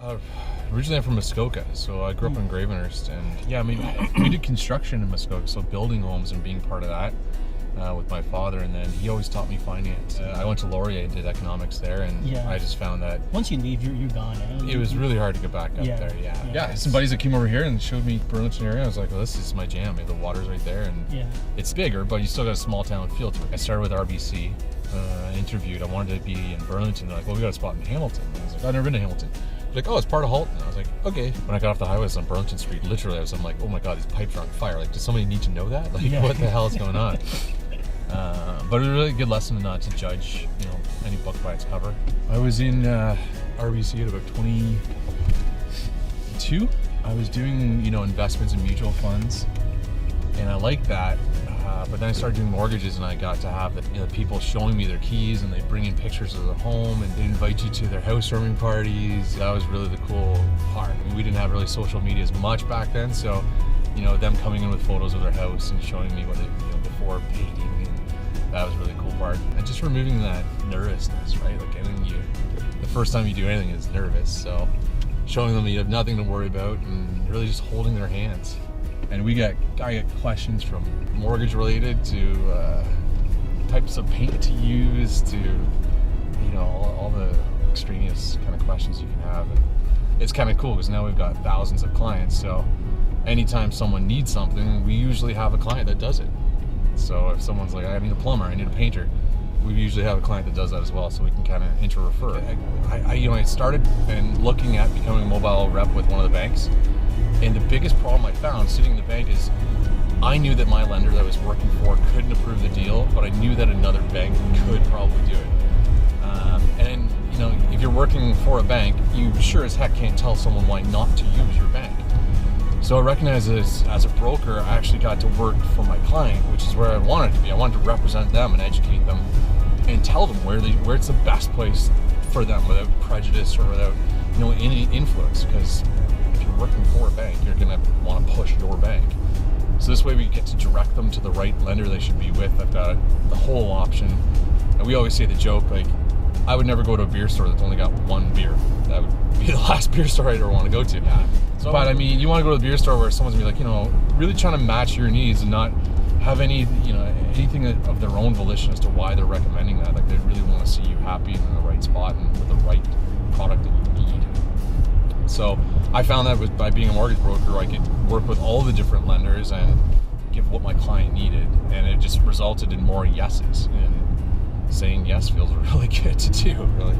Uh, Originally I'm from Muskoka, so I grew up in Gravenhurst, and yeah, I mean, we did construction in Muskoka, so building homes and being part of that with my father, and then he always taught me finance. I went to Laurier and did economics there, and I just found that once you leave, you're gone. It was really hard to get back up there. Yeah. Some buddies that came over here and showed me Burlington area. I was like, well, this is my jam. The water's right there, and it's bigger, but you still got a small town feel to it. I started with RBC. Interviewed. I wanted to be in Burlington. They're like, well, we got a spot in Hamilton. And I was like, I've never been to Hamilton. They're like, oh, it's part of Halton. I was like, okay. When I got off the highway, I was on Burlington Street. Literally, I'm like, oh my god, these pipes are on fire. Like, does somebody need to know that? Like, what the hell is going on? But it was a really good lesson not to judge, any book by its cover. I was in RBC at about 22. I was doing, investments in mutual funds, and I liked that. But then I started doing mortgages, and I got to have the people showing me their keys, and they bring in pictures of the home, and they invite you to their housewarming parties. That was really the cool part. I mean, we didn't have really social media as much back then, so them coming in with photos of their house and showing me what they before painting, and that was a really cool part. And just removing that nervousness, right? Like, the first time you do anything is nervous, so showing them you have nothing to worry about, and really just holding their hands. And I get questions from mortgage related to types of paint to use to all the extraneous kind of questions you can have. And it's kind of cool because now we've got thousands of clients, so anytime someone needs something, we usually have a client that does it. So if someone's like, I need a plumber, I need a painter, we usually have a client that does that as well, so we can kind of inter-refer. I started looking at becoming a mobile rep with one of the banks. And the biggest problem I found sitting in the bank is I knew that my lender that I was working for couldn't approve the deal, but I knew that another bank could probably do it. And if you're working for a bank, you sure as heck can't tell someone why not to use your bank. So I recognize as a broker, I actually got to work for my client, which is where I wanted to be. I wanted to represent them and educate them and tell them where it's the best place for them without prejudice or without any influence, because working for a bank, you're going to want to push your bank. So this way we get to direct them to the right lender they should be with. I've got the whole option. And we always say the joke, like, I would never go to a beer store that's only got one beer. That would be the last beer store I'd ever want to go to. But I mean, you want to go to the beer store where someone's going to be like, really trying to match your needs and not have anything of their own volition as to why they're recommending that. Like, they really want to see you happy and in the right spot and with the right product that you need. So I found that by being a mortgage broker, I could work with all the different lenders and give what my client needed, and it just resulted in more yeses. And saying yes feels really good to do, really.